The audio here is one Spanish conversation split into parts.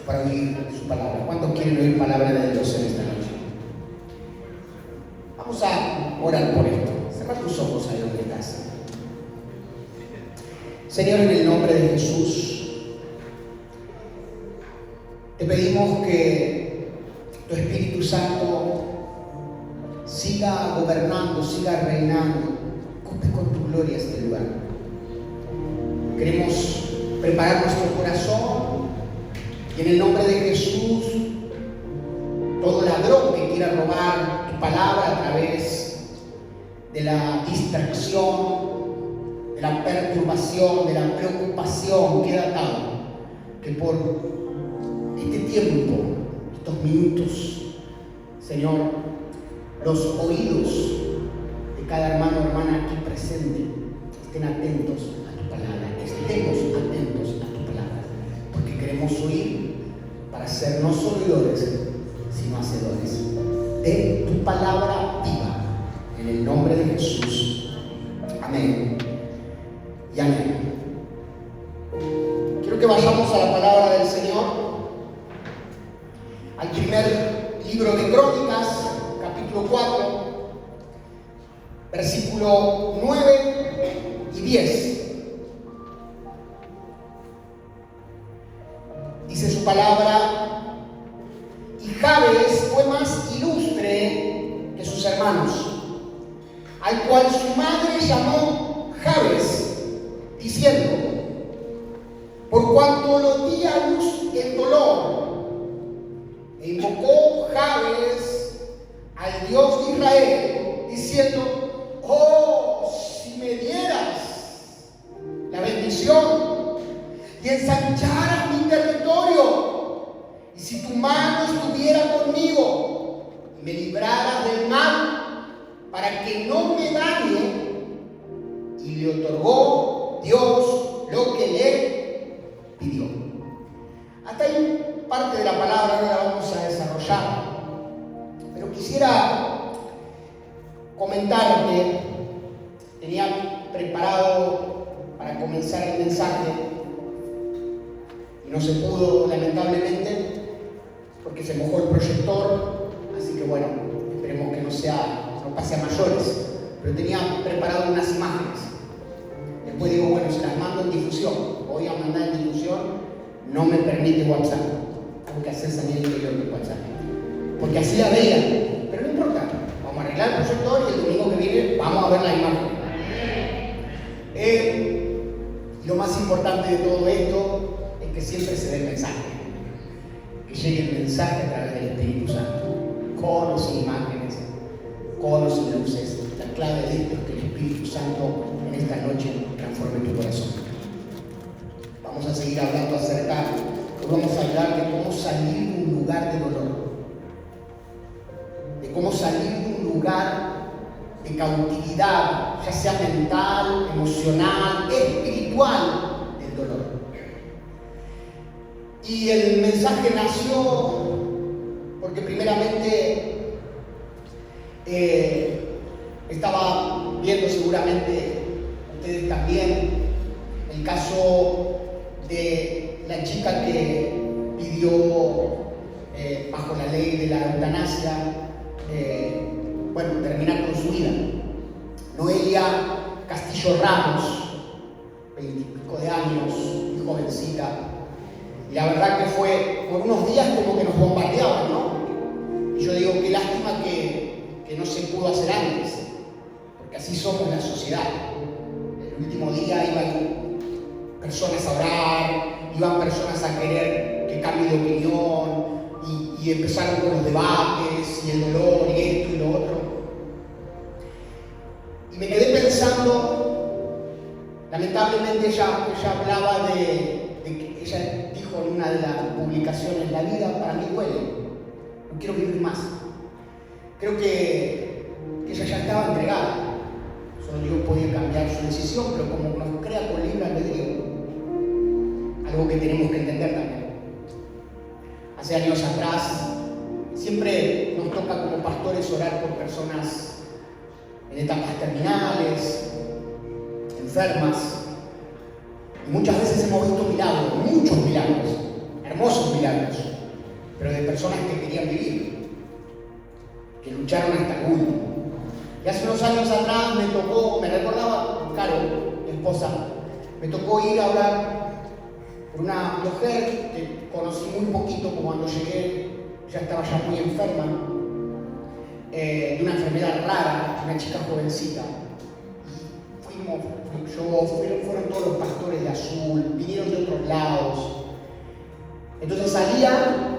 para oír su palabra. ¿Cuántos quieren oír palabra de Dios en esta noche? Vamos a orar por esto. Cierra tus ojos ahí donde estás. Señor, en el nombre de Jesús, te pedimos que tu Espíritu Santo siga gobernando, siga reinando. Ocupe con tu gloria este lugar. Queremos preparar nuestro corazón y en el nombre de Jesús, todo ladrón que quiera robar tu palabra a través de la distracción, de la perturbación, de la preocupación, queda atado. Que por este tiempo, estos minutos, Señor, los oídos de cada hermano o hermana aquí presente estén atentos a tu palabra, estemos atentos a tu palabra, porque queremos oír para ser no solo oidores, sino hacedores de tu palabra viva, en el nombre de Jesús. Amén y amén. Quiero que vayamos a la palabra del Señor, al primer libro de Crónicas, capítulo 4, versículo 9 y 10. Dice su palabra: y Jabes fue más ilustre que sus hermanos, al cual su madre llamó Jabes, diciendo: por cuanto lo di a luz en dolor. E invocó Jabes al Dios de Israel, diciendo: oh, si me dieras la bendición y ensancharas mi territorio, y si tu mano estuviera conmigo y me libraras del mal, para que no me dañe. Y le otorgó Dios lo que le pidió. Hasta ahí parte de la palabra, no la vamos a desarrollar, pero quisiera comentarte. Tenía preparado para comenzar el mensaje y no se pudo, lamentablemente, porque se mojó el proyector, así que bueno, esperemos que no pase a mayores, pero tenía preparado unas imágenes. Después digo, bueno, se las mando en difusión, voy a mandar en difusión, no me permite WhatsApp, tengo que hacer salir el interior de WhatsApp, porque así la veían, pero no importa, vamos a arreglar el proyector y el domingo que viene vamos a ver la imagen. Lo más importante de todo esto es que siempre se dé el mensaje, que llegue el mensaje a través del Espíritu Santo, con o sin imágenes, con o sin luces. La clave de esto es que el Espíritu Santo en esta noche transforme tu corazón. Vamos a seguir hablando acerca, vamos a hablar de cómo salir de un lugar de dolor, de cómo salir de un lugar de cautividad, ya sea mental, emocional, espiritual, del dolor. Y el mensaje nació porque primeramente estaba viendo, seguramente ustedes también, el caso de la chica que pidió bajo la ley de la eutanasia terminar con su vida. Noelia Castillo Ramos, 20 y pico de años, muy jovencita, y la verdad que fue por unos días como que nos bombardeaban, ¿no? Y yo digo, qué lástima que no se pudo hacer antes, porque así somos la sociedad. El último día iban personas a orar, iban personas a querer que cambie de opinión, y empezaron con los debates y el dolor y esto y lo otro. Y me quedé pensando, lamentablemente ella hablaba de que ella dijo en una de las publicaciones: la vida para mí huele, no quiero vivir más. Creo que ella ya estaba entregada, solo Dios podía cambiar su decisión, pero como nos crea con libre albedrío, algo que tenemos que entender también. Hace años atrás, siempre nos toca como pastores orar por personas en etapas terminales, enfermas. Y muchas veces hemos visto milagros, muchos milagros, hermosos milagros. personas que querían vivir, que lucharon hasta el último. Y hace unos años atrás me recordaba, Caro, mi esposa, me tocó ir a orar por una mujer que conocí muy poquito, como cuando llegué ya estaba ya muy enferma, de una enfermedad rara, una chica jovencita. Fueron todos los pastores de Azul, vinieron de otros lados. Entonces salía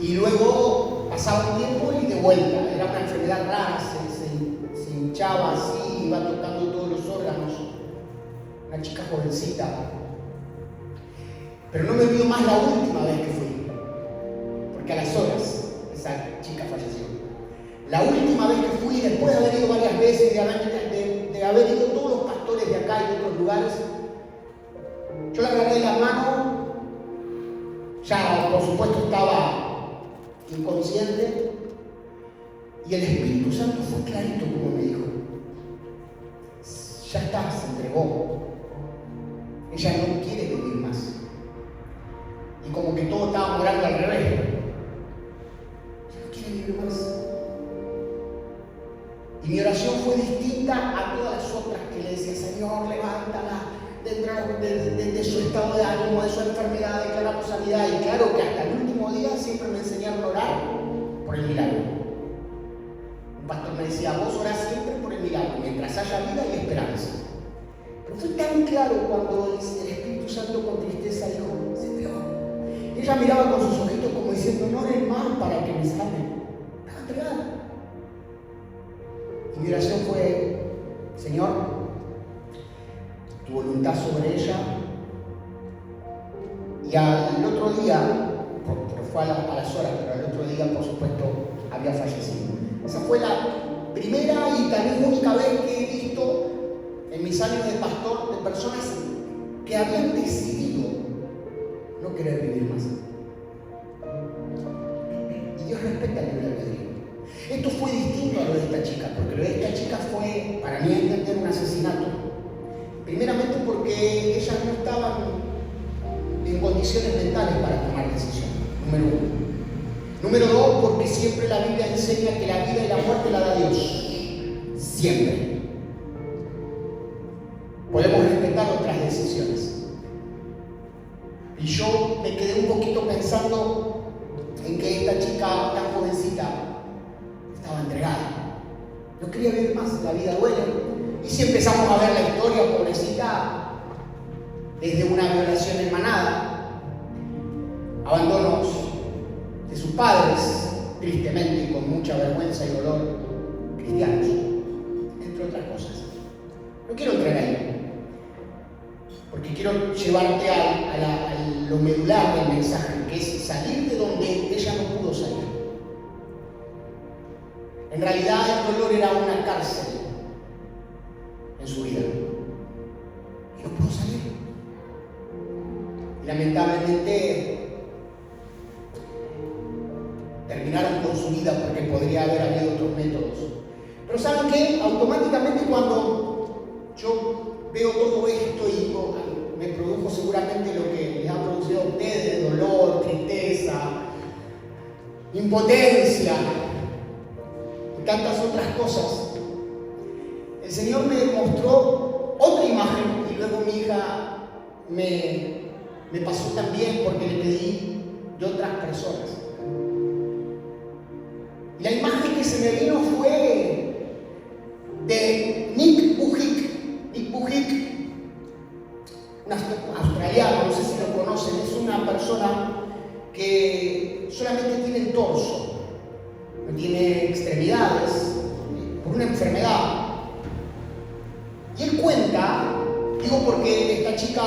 y luego pasaba un tiempo y de vuelta. Era una enfermedad rara, se hinchaba así, iba tocando todos los órganos. Una chica jovencita. Pero no me olvido más la última vez que fui, porque a las horas esa chica falleció. La última vez que fui, después de haber ido varias veces, de haber ido todos los pastores de acá y de otros lugares, yo le agarré la mano, ya por supuesto estaba inconsciente, y el Espíritu Santo fue clarito como me dijo: ya está, se entregó, ella no quiere vivir más. Y como que todo estaba morando al revés, ya no quiere vivir más. Y mi oración fue distinta a todas las otras que le decía: Señor, levántala dentro de su estado de ánimo, de su enfermedad, declaramos sanidad. Y claro que hasta el último día siempre me enseñaron a orar por el milagro. Un pastor me decía: vos orás siempre por el milagro, mientras haya vida y esperanza. Pero fue tan claro cuando el Espíritu Santo con tristeza dijo: se entregó. Y ella miraba con sus ojitos como diciendo: no oren más para que me salven. Estaba entregada. Y mi oración fue: Señor, tu voluntad sobre ella. Y al otro día, pero fue a las horas, pero al otro día, por supuesto, había fallecido. Esa fue la primera y también única vez que he visto en mis años de pastor de personas que habían decidido no querer vivir más. Y Dios respeta el libre albedrío. Esto fue distinto a lo de esta chica, porque lo de esta chica fue, para mí entender, un asesinato. Primeramente porque ellas no estaban en condiciones mentales para tomar decisiones, número uno. Número dos, porque siempre la Biblia enseña que la vida y la muerte la da Dios. Siempre. Podemos respetar otras decisiones. Y yo me quedé un poquito pensando en que esta chica tan jovencita estaba entregada. No quería vivir más, la vida duele. Y si empezamos a ver la historia, pobrecita, desde una violación en manada, abandonos de sus padres, tristemente y con mucha vergüenza y dolor, cristianos, entre otras cosas. No quiero entrar ahí, porque quiero llevarte a lo medular del mensaje, que es salir de donde ella no pudo salir. En realidad el dolor era una cárcel en su vida y no pudo salir. Y lamentablemente terminaron con su vida porque podría haber habido otros métodos. Pero ¿saben qué? Automáticamente cuando yo veo todo esto y me produjo seguramente lo que les ha producido a ustedes: dolor, tristeza, impotencia y tantas otras cosas, el Señor me mostró otra imagen y luego mi hija me pasó también porque le pedí de otras personas. Y la imagen que se me vino fue de Nick Vujicic, un australiano, no sé si lo conocen. Es una persona que solamente tiene el torso, no tiene extremidades, por una enfermedad. Y él cuenta, digo porque esta chica,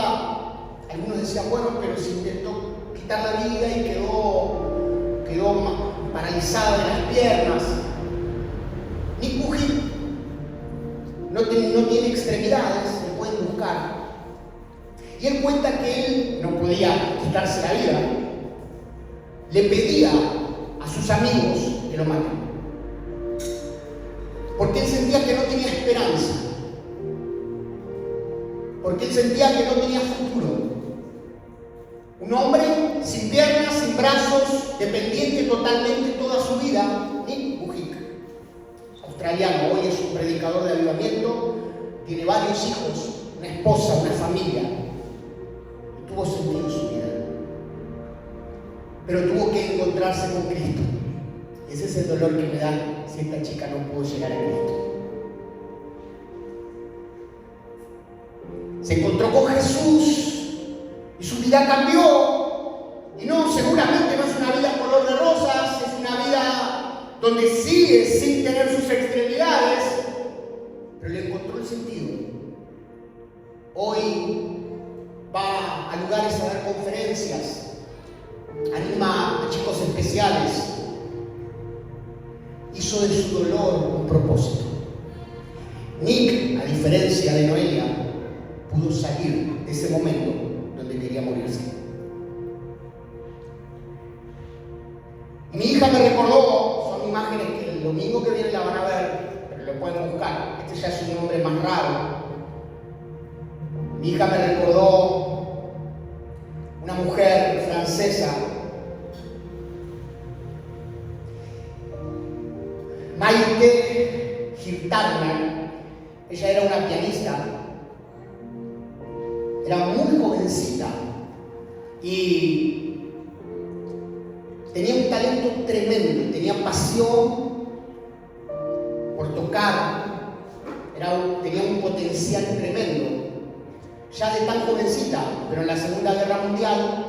algunos decían, bueno, pero se intentó quitar la vida y quedó paralizada de las piernas. Nick Vujicic no tiene extremidades, lo pueden buscar. Y él cuenta que él no podía quitarse la vida. Le pedía a sus amigos que lo maten, porque él sentía que no tenía esperanza, porque él sentía que no tenía futuro. Un hombre sin piernas, sin sin brazos, dependiente totalmente toda su vida, Nick Vujicic, australiano, hoy es un predicador de avivamiento, tiene varios hijos, una esposa, una familia, y tuvo sentido en su vida. Pero tuvo que encontrarse con Cristo. Y ese es el dolor que me da si esta chica no pudo llegar a Cristo. Se encontró con Jesús y su vida cambió. Y no, seguramente no es una vida color de rosas, es una vida donde sigue sin tener sus extremidades, pero le encontró el sentido. Hoy va a lugares a dar conferencias, anima a chicos especiales, hizo de su dolor un propósito. Nick, a diferencia de Noelia, pudo salir de ese momento donde quería morirse. Y mi hija me recordó, son imágenes que el domingo que viene la van a ver, pero lo pueden buscar, este ya es un nombre más raro. Mi hija me recordó una mujer francesa, Maite Girtagna. Ella era una pianista, era muy jovencita y tenía un talento tremendo, tenía pasión por tocar, tenía un potencial tremendo. Ya de tan jovencita, pero en la Segunda Guerra Mundial,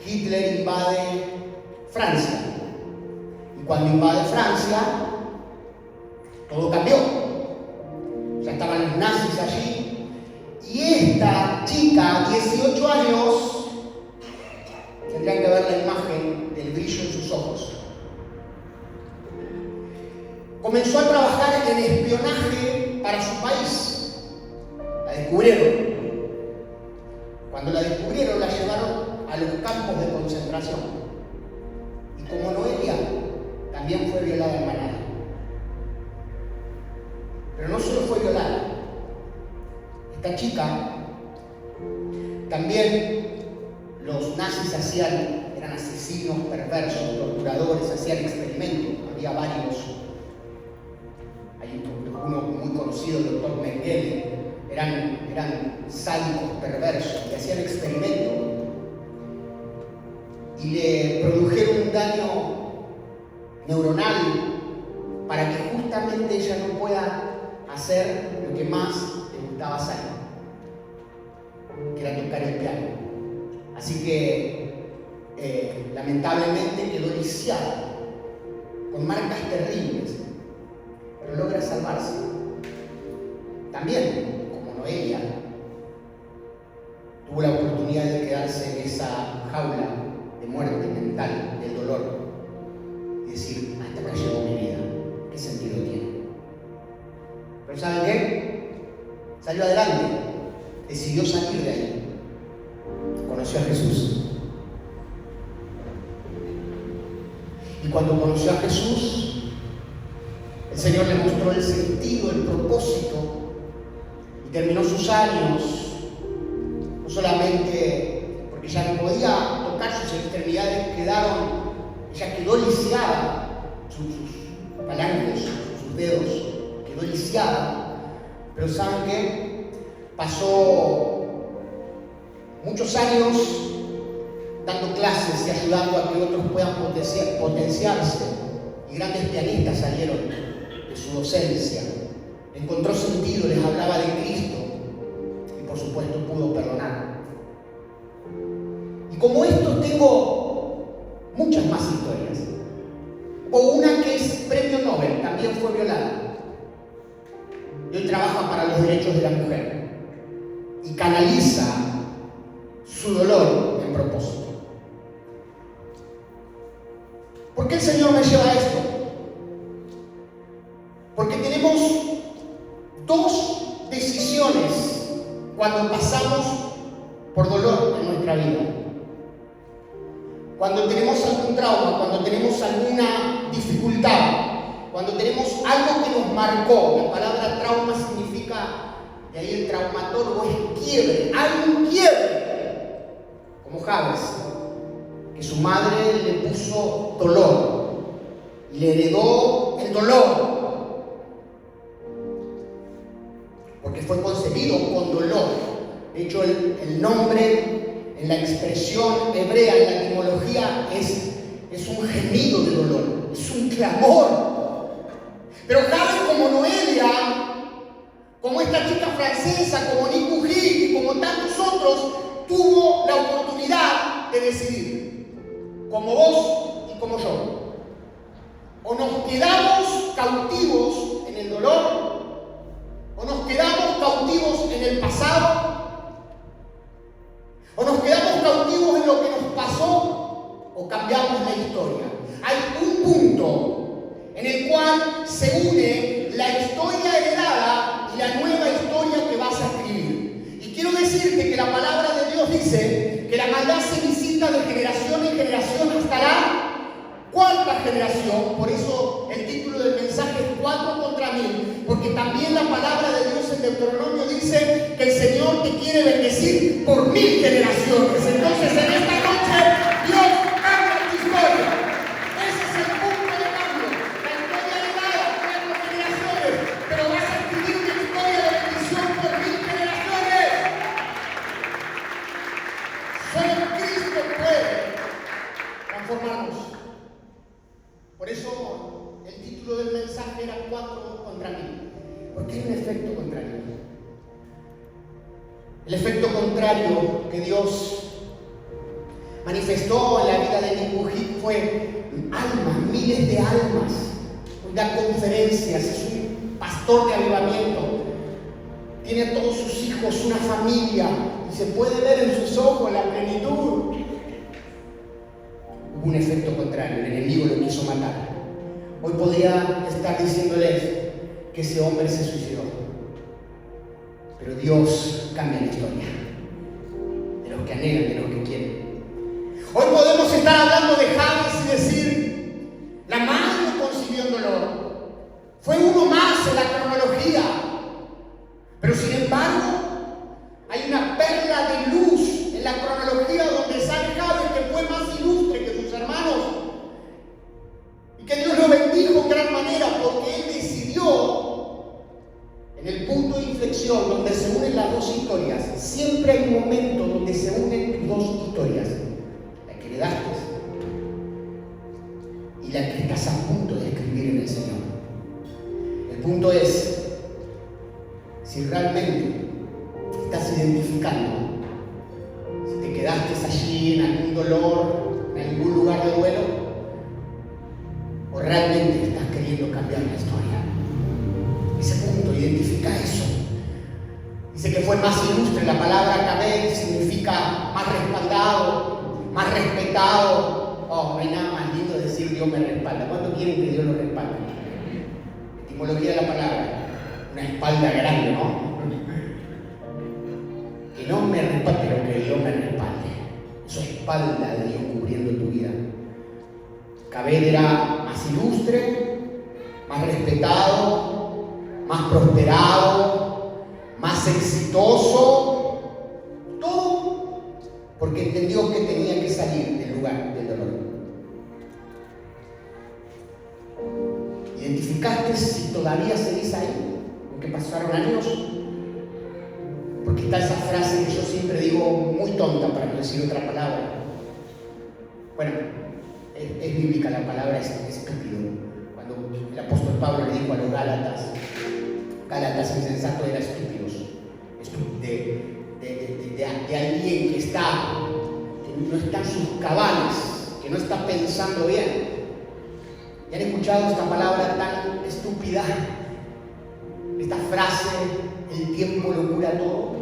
Hitler invade Francia. Y cuando invade Francia, todo cambió. Ya estaban los nazis allí. Y esta chica, 18 años, tendrían que ver la imagen del brillo en sus ojos. Comenzó a trabajar en espionaje para su país. La descubrieron. Cuando la descubrieron, la llevaron a los campos de concentración. Y como Noelia, también fue violada en manada. Pero no solo fue violada. Esta chica, también los nazis eran asesinos, perversos, torturadores, hacían experimentos. Había varios. Hay uno muy conocido, el doctor Mengele. Eran sádicos, perversos, y hacían experimentos y le produjeron un daño neuronal para que justamente ella no pueda hacer lo que más le gustaba hacer, que era tocar el piano. Así que lamentablemente quedó lisiada, con marcas terribles, pero logra salvarse. También Noelia tuvo la oportunidad de quedarse en esa jaula de muerte mental, del dolor, y decir, hasta acá llegó mi vida, ¿qué sentido tiene? Pero ¿saben qué? Salió adelante, decidió salir de ahí, conoció a Jesús. Y cuando conoció a Jesús, el Señor le mostró el sentido, el propósito. Y terminó sus años, no solamente porque ya no podía tocar sus extremidades, ella quedó lisiada, sus palancos, sus dedos, quedó lisiada. Pero ¿saben qué? Pasó muchos años dando clases y ayudando a que otros puedan potenciarse. Y grandes pianistas salieron de su docencia. Encontró sentido, les hablaba de Cristo y por supuesto pudo perdonar. Y como esto tengo muchas más historias. O una que es premio Nobel, también fue violada. Y hoy trabaja para los derechos de la mujer y canaliza su dolor en propósito. ¿Por qué el Señor me lleva a esto? Porque tenemos dos decisiones cuando pasamos por dolor en nuestra vida. Cuando tenemos algún trauma, cuando tenemos alguna dificultad, cuando tenemos algo que nos marcó. La palabra trauma significa, de ahí el traumatólogo, es quiebre. Hay un quiebre, como Javes, que su madre le puso dolor, le heredó el dolor, porque fue concebido con dolor. De hecho, el nombre en la expresión hebrea, en la etimología, es un gemido de dolor, es un clamor. Pero Javes, como Noelia, como esta chica francesa, como Nick Mujik y como tantos otros, tuvo la oportunidad de decidir, como vos y como yo. O nos quedamos cautivos en el dolor, o nos quedamos cautivos en el pasado, o nos quedamos cautivos en lo que nos pasó, o cambiamos la historia. Hay un punto en el cual se une la historia heredada y la nueva historia que vas a escribir. Y quiero decirte que la palabra de Dios dice que la maldad se visita de generación en generación hasta la cuarta generación. Por eso el título del mensaje es 4 contra 1000, porque también la palabra de Dios en Deuteronomio dice que el Señor te quiere bendecir por 1000 generaciones. Entonces en esta noche Dios cambia tu historia. Ese es el punto de cambio. La historia heredada, 4 generaciones, pero vas a escribir una historia de bendición por 1000 generaciones. Solo Cristo puede transformarnos. Por eso el título del mensaje era 4 contra 1000, porque hay un efecto contrario. El efecto contrario que Dios manifestó en la vida de Nick Mujik fue almas, miles de almas. Da conferencias, es un pastor de avivamiento, tiene a todos sus hijos, una familia, y se puede ver en sus ojos la plenitud. Hubo un efecto contrario, el enemigo lo quiso matar. Hoy podría estar diciéndoles que ese hombre se suicidó, pero Dios cambia la historia de los que anhelan, de los que quieren. Hoy podemos estar hablando de Javes y decir, la madre lo concibió en dolor, fue uno más en la cronología, pero sin embargo hay una perla de luz en la cronología donde sale Javes, que fue más ilustre que sus hermanos, y que Dios lo bendijo en gran manera porque él decidió, en el punto de inflexión donde se unen las dos historias. Siempre hay un momento donde se unen dos historias, la que heredaste y la que estás a punto de escribir en el Señor. El punto es si realmente estás identificando, si te quedaste allí en algún dolor, en algún lugar de duelo, o realmente estás queriendo cambiar la historia. Ese punto, identifica eso. Dice que fue más ilustre. La palabra Kabel significa más respaldado, más respetado. Oh, no hay nada más lindo decir Dios me respalda. ¿Cuánto quieren que Dios lo respalde? Etimología de la palabra, una espalda grande, ¿no? Que no me respalde, pero que Dios me respalde. Eso es espalda de Dios cubriendo tu vida. Kabel era más ilustre, más respetado, más prosperado, más exitoso, todo porque entendió que tenía que salir del lugar del dolor. ¿Identificaste si todavía seguís ahí? Aunque pasaron años. Porque está esa frase que yo siempre digo, muy tonta para no decir otra palabra. Bueno, es bíblica la palabra, es estúpido. Cuando el apóstol Pablo le dijo a los Gálatas insensatos eran estúpidos, de alguien que no está en sus cabales, que no está pensando bien. ¿Y han escuchado esta palabra tan estúpida? Esta frase, el tiempo lo cura todo.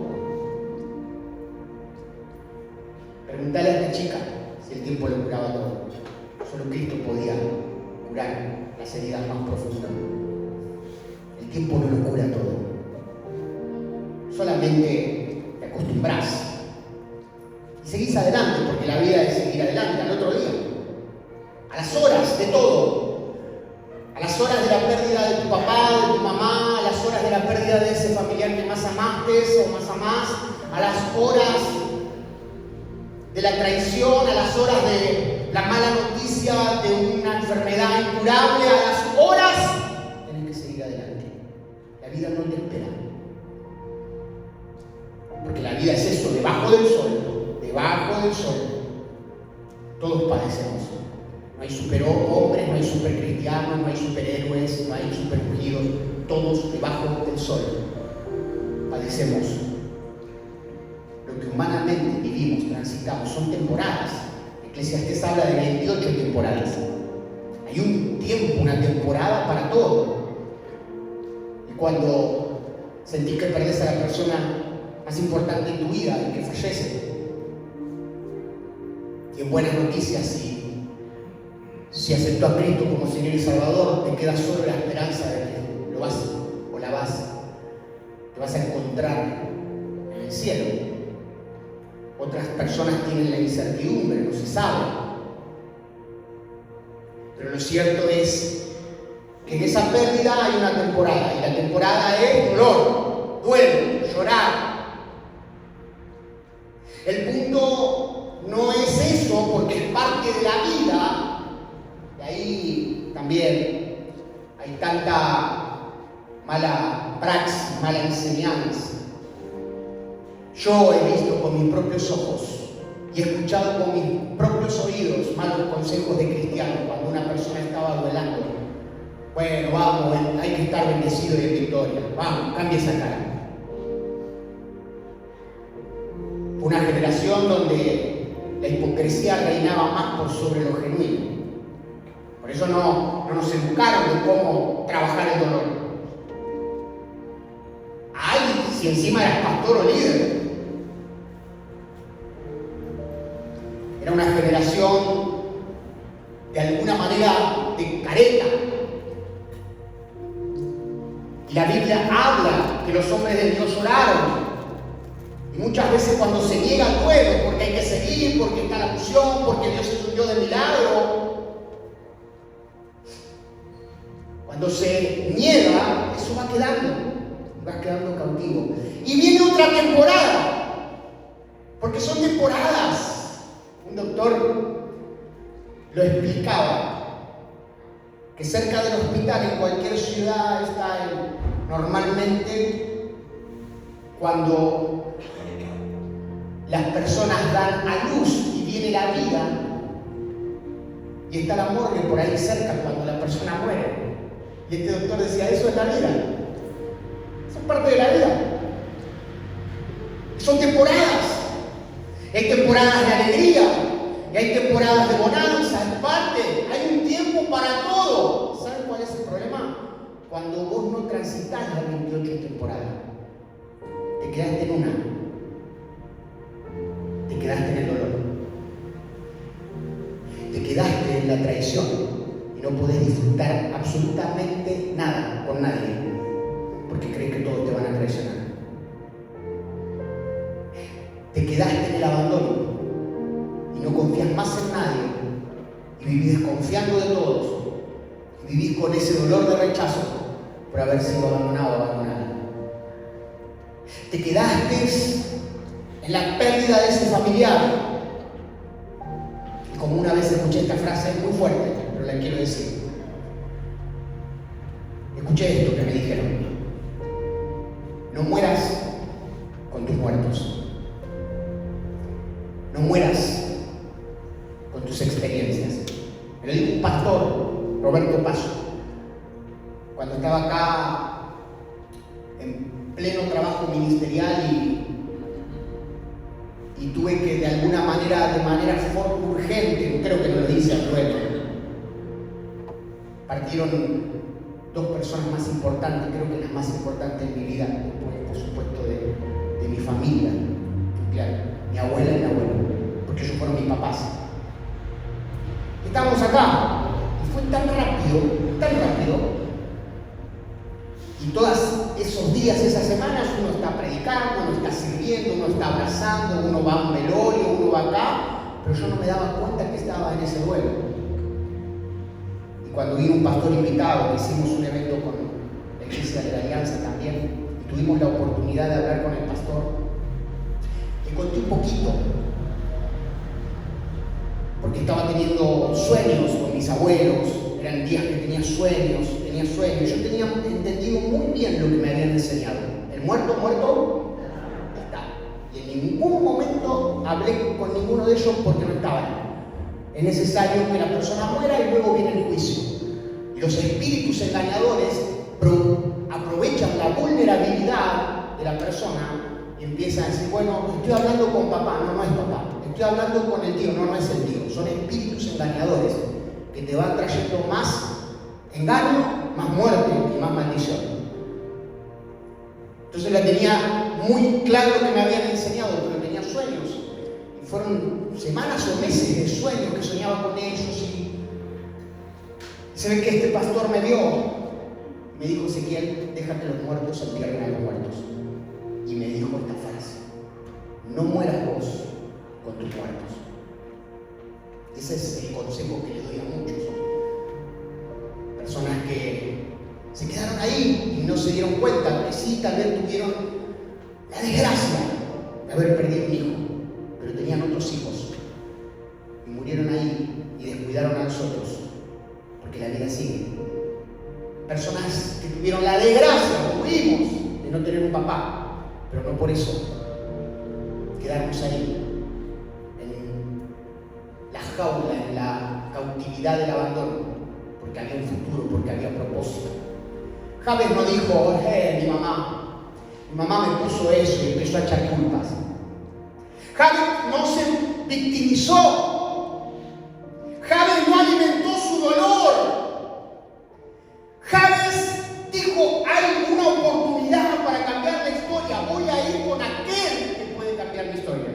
Preguntale a esta chica si el tiempo lo curaba todo. Solo Cristo podía curar las heridas más profundas. El tiempo no lo cura todo. Solamente te acostumbras y seguís adelante, porque la vida es seguir adelante al otro día. A las horas de todo, a las horas de la pérdida de tu papá, de tu mamá, a las horas de la pérdida de ese familiar que más amaste o más amás, a las horas de la traición, a las horas de mala noticia de una enfermedad incurable, a las horas tienes que seguir adelante. La vida no te espera. Porque la vida es eso, debajo del sol, debajo del sol. Todos padecemos. No hay superhombres, no hay supercristianos, no hay superhéroes, no hay superungidos. Todos debajo del sol padecemos. Lo que humanamente vivimos, transitamos, son temporadas. Eclesiastés habla de 28 temporadas. Hay un tiempo, una temporada para todo. Y cuando sentís que perdés a la persona más importante en tu vida, el que fallece, y en buenas noticias, si aceptó a Cristo como Señor y Salvador, te queda solo la esperanza de que lo vas o la te vas a encontrar en el cielo. Otras personas tienen la incertidumbre, no se sabe. Pero lo cierto es que en esa pérdida hay una temporada, y la temporada es dolor, duelo, llorar. El punto no es eso, porque es parte de la vida. Y ahí también hay tanta mala praxis, mala enseñanza. Yo he visto con mis propios ojos y he escuchado con mis propios oídos malos consejos de cristianos cuando una persona estaba duelando. Bueno, vamos, hay que estar bendecido y en victoria. Vamos, cambia esa cara. Fue una generación donde la hipocresía reinaba más por sobre lo genuino. Por eso no nos educaron de cómo trabajar el dolor. Ay, si encima eras pastor o líder. Era una generación de alguna manera de careta. Y la Biblia habla que los hombres de Dios oraron. Y muchas veces cuando se niega el duelo, porque hay que seguir, porque está la unción, porque Dios es un Dios de milagro. Cuando se niega, eso va quedando cautivo. Y viene otra temporada, porque son temporadas. Un doctor lo explicaba, que cerca del hospital en cualquier ciudad está normalmente cuando las personas dan a luz y viene la vida, y está la morgue por ahí cerca cuando la persona muere. Y este doctor decía, eso es la vida, eso es parte de la vida. Son temporadas. Hay temporadas de alegría y hay temporadas de bonanza, en parte. Hay un tiempo para todo. ¿Saben cuál es el problema? Cuando vos no transitas las 28 temporadas, te quedaste en una. Te quedaste en el dolor. Te quedaste en la traición y no podés disfrutar absolutamente nada con nadie porque crees que todos te van a traicionar. Te quedaste en el abandono y no confías más en nadie y vivís desconfiando de todos y vivís con ese dolor de rechazo por haber sido abandonado o abandonada. Te quedaste en la pérdida de ese familiar. Y como una vez escuché esta frase muy fuerte, pero la quiero decir. Escuché esto que me dijeron: no mueras con tus muertos. No mueras con tus experiencias. Me lo dijo un pastor, Roberto Paso, cuando estaba acá en pleno trabajo ministerial y tuve que de alguna manera, de manera urgente, creo que no lo dice al luego, partieron dos personas más importantes, creo que las más importantes en mi vida, después, por supuesto, de mi familia, claro, mi abuela y mi abuelo, porque ellos fueron mis papás. Estábamos acá y fue tan rápido, y todos esos días, esas semanas, uno está predicando, uno está sirviendo, uno está abrazando, uno va a un velorio, uno va acá, pero yo no me daba cuenta que estaba en ese duelo. Y cuando vino un pastor invitado, que hicimos un evento con la Iglesia de la Alianza también, y tuvimos la oportunidad de hablar con el pastor, le conté un poquito, porque estaba teniendo sueños con mis abuelos. Eran días que tenía sueños. Yo tenía entendido muy bien lo que me habían enseñado. El muerto está. Y en ningún momento hablé con ninguno de ellos porque no estaban. Es necesario que la persona muera y luego viene el juicio. Y los espíritus engañadores aprovechan la vulnerabilidad de la persona y empiezan a decir, bueno, estoy hablando con papá, no es papá. Estoy hablando con el tío, no es el tío. Son espíritus engañadores que te van trayendo más engaño, más muerte y más maldición. Entonces la tenía muy claro lo que me habían enseñado, porque tenía sueños. Y fueron semanas o meses de sueños que soñaba con ellos. Y se ve que este pastor me vio. Me dijo, Ezequiel, deja que los muertos entierren a los muertos. Y me dijo esta frase: no mueras vos con tus muertos. Ese es el consejo que le doy a muchos. Personas que se quedaron ahí y no se dieron cuenta que sí, tal vez tuvieron la desgracia de haber perdido un hijo, pero tenían otros hijos y murieron ahí y descuidaron a los otros, porque la vida sigue. Personas que tuvieron la desgracia, tuvimos, de no tener un papá, pero no por eso quedarnos ahí en la jaula, en la cautividad del abandono, porque había un futuro, porque había propósito. Jabes no dijo, mi mamá me puso eso y empezó a echar culpas. Jabes no se victimizó. Jabes no alimentó su dolor. Jabes dijo, hay una oportunidad para cambiar la historia, voy a ir con aquel que puede cambiar mi historia.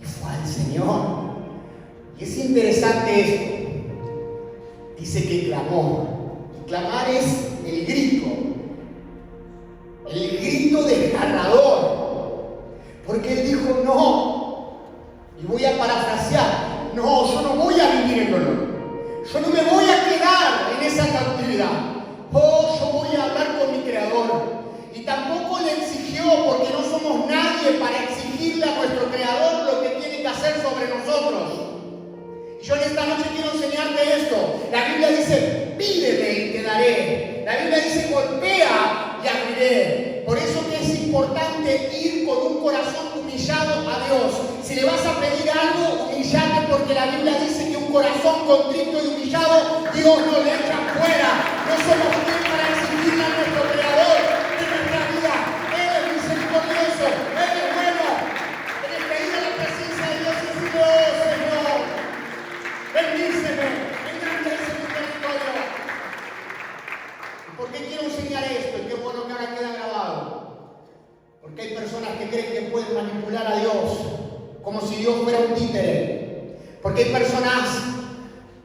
Y fue al Señor. Y es interesante esto. Dice que clamó. Clamar es el grito desgarrador. Porque él dijo, no, y voy a parafrasear, no, yo no voy a vivir en dolor. Yo no me voy a quedar en esa cautividad. Yo voy a hablar con mi Creador. Y tampoco le exigió, porque no somos nadie para exigirle a nuestro Creador lo que tiene que hacer sobre nosotros. Y yo en esta noche quiero enseñarte esto. La Biblia dice, pídeme y te daré. La Biblia dice, golpea y abriré. Por eso que es importante ir con un corazón humillado a Dios. Si le vas a pedir algo, humillate, porque la Biblia dice que un corazón contrito y humillado, Dios no le echa fuera. No somos quien para exigirle a nuestro Creador de nuestra vida. Él es misericordioso, Él es bueno. Tienes que ir a la presencia de Dios y decirle, oh Señor, bendíceme, engrandece mi territorio. ¿Por qué quiero enseñar esto? Y qué bueno que ahora queda grabado. Porque hay personas que creen que pueden manipular a Dios como si Dios fuera un títere. Porque hay personas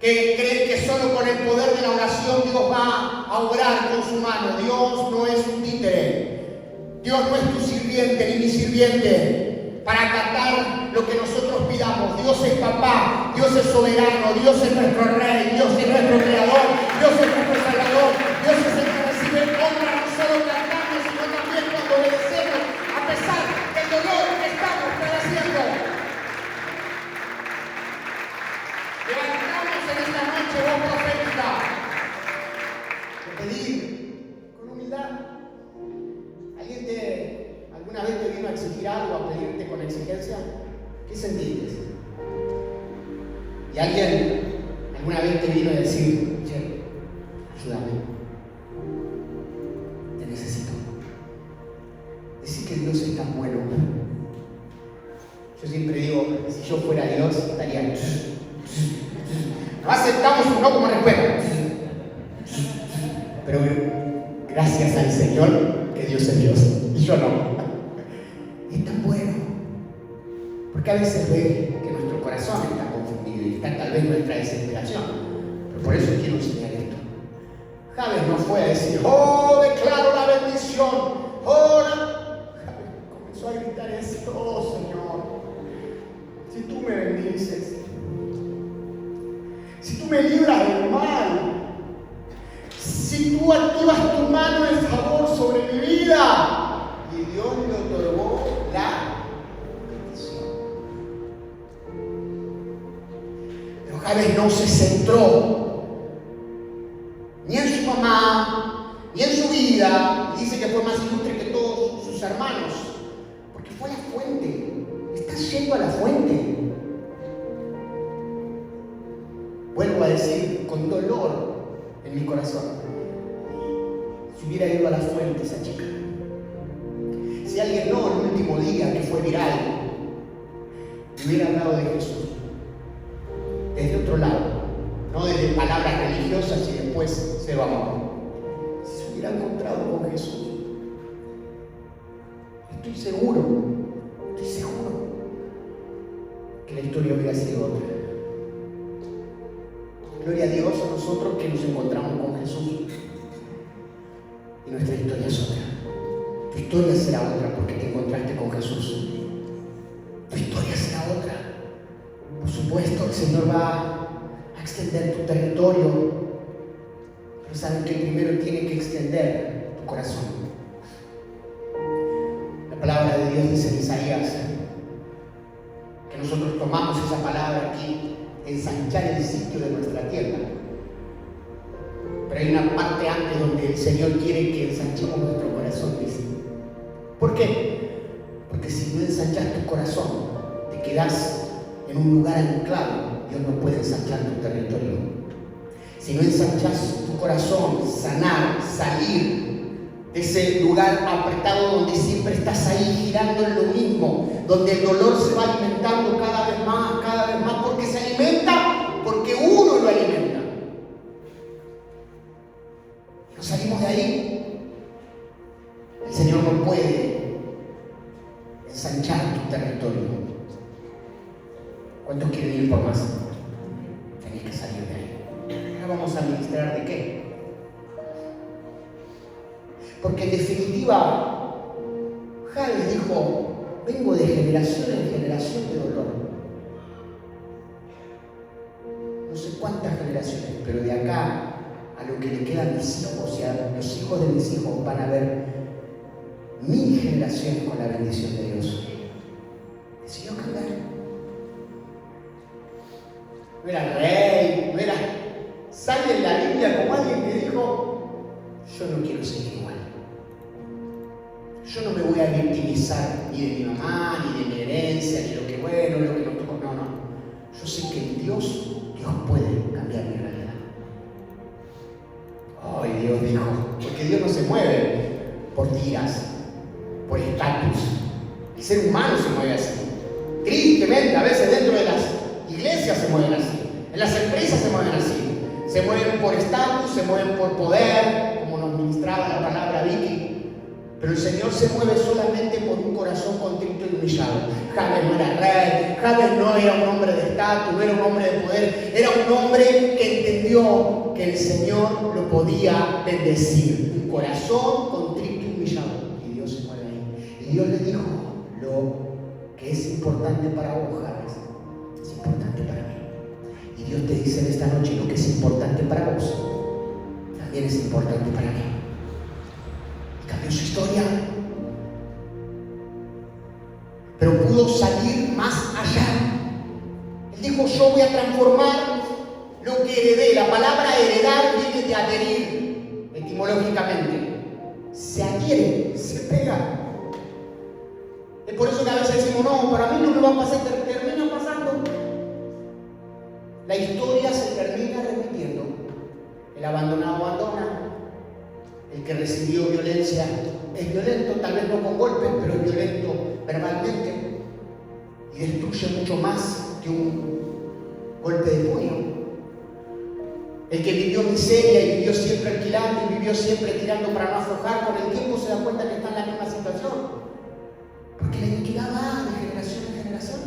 que creen que solo con el poder de la oración Dios va a obrar con su mano. Dios no es un títere. Dios no es tu sirviente ni mi sirviente para acatar lo que nosotros pidamos. Dios es papá, Dios es soberano, Dios es nuestro rey, Dios es nuestro creador, Dios es nuestro salvador, Dios es el que recibe honra no solo cantando, sino también cuando obedecemos, a pesar del dolor que estamos padeciendo. Levantamos en esta noche voz profética de pedir con humildad. ¿Alguna vez te vino a exigir algo, a pedirte con exigencia? ¿Qué sentiste? ¿Y alguien alguna vez te vino a decir, che, ayúdame, te necesito? Decir que Dios es tan bueno. Yo siempre digo, si yo fuera Dios, estaría... No aceptamos un no como respuesta. Pero gracias al Señor que Dios es Dios y yo no. Es tan bueno. Porque a veces ve que nuestro corazón está confundido y está tal vez nuestra desesperación. Pero por eso quiero enseñar esto. Jabes no fue a decir, oh, declaro la bendición. Oh, Jabes comenzó a gritar esto, oh Señor, si tú me bendices, si tú me libras del mal, si tú activas tu mano en favor sobre mi vida. Y Dios le otorgó la bendición. Jabes no se centró ni en su mamá, ni en su vida. Dice que fue más ilustre que todos sus hermanos, porque fue a la fuente. Está yendo a la fuente. Vuelvo a decir con dolor en mi corazón, si hubiera ido a la fuente esa chica, si alguien no el último día que fue viral le hubiera hablado de Jesús desde otro lado, no desde palabras religiosas y después se va, si se hubiera encontrado con Jesús, estoy seguro que la historia hubiera sido otra. Gloria a Dios a nosotros que nos encontramos con Jesús y nuestra historia es otra. Tu historia será otra porque te encontraste con Jesús. Tu historia será otra. Por supuesto, el Señor va a extender tu territorio, pero saben que primero tiene que extender tu corazón. La palabra de Dios dice en Isaías que nosotros tomamos esa palabra aquí, ensanchar el sitio de nuestra tierra. Pero hay una parte antes donde el Señor quiere que ensanchemos nuestro corazón, dice. ¿Por qué? Porque si no ensanchas tu corazón, te quedas en un lugar anclado. Dios no puede ensanchar tu territorio. Si no ensanchas tu corazón, sanar, salir de ese lugar apretado donde siempre estás ahí girando en lo mismo, donde el dolor se va alimentando cada vez más, porque se alimenta, porque uno lo alimenta. No salimos de ahí. El Señor no puede ensanchar tu territorio. ¿Cuántos quieren ir por más? Tenéis que salir de ahí. Ahora vamos a ministrar de qué. Porque en definitiva, Jabes dijo: vengo de generación en generación de dolor. No sé cuántas generaciones, pero de acá a lo que le quedan a mis hijos y a los hijos de mis hijos van a haber 1000 generaciones con la bendición de Dios. Decidió cambiar. No era rey, no era... Sale en la Biblia como alguien que dijo: yo no quiero ser igual. Yo no me voy a victimizar ni de mi mamá, ni de mi herencia, ni de lo que bueno, lo que no tocó. No. Yo sé que Dios puede cambiar mi realidad. Ay, Dios dijo, porque Dios no se mueve por tiras, por estatus. El ser humano se mueve así. Tristemente, a veces dentro de las iglesias se mueven así. En las empresas se mueven así. Se mueven por estatus, se mueven por poder, como nos ministraba la palabra Vicky. Pero el Señor se mueve solamente por un corazón contrito y humillado. Jabes no era rey, Jabes no era un hombre de estatus, no era un hombre de poder, era un hombre que entendió que el Señor lo podía bendecir. Un corazón contrito y humillado. Y Dios se mueve ahí. Y Dios le dijo: lo que es importante para vos, Jabes, es importante para mí. Y Dios te dice en esta noche: lo que es importante para vos, también es importante para mí. Cambió su historia, pero pudo salir más allá. Él dijo: yo voy a transformar lo que heredé. La palabra heredar viene de adherir, etimológicamente. Se adhiere, se pega. Es por eso que a veces decimos: no, para mí no me va a pasar, termina pasando. La historia se termina repitiendo. El abandonado abandona. El que recibió violencia es violento, tal vez no con golpes, pero es violento verbalmente y destruye mucho más que un golpe de puño. El que vivió miseria y vivió siempre alquilando y vivió siempre tirando para no aflojar, con el tiempo se da cuenta que está en la misma situación, porque la iniquidad va de generación en generación.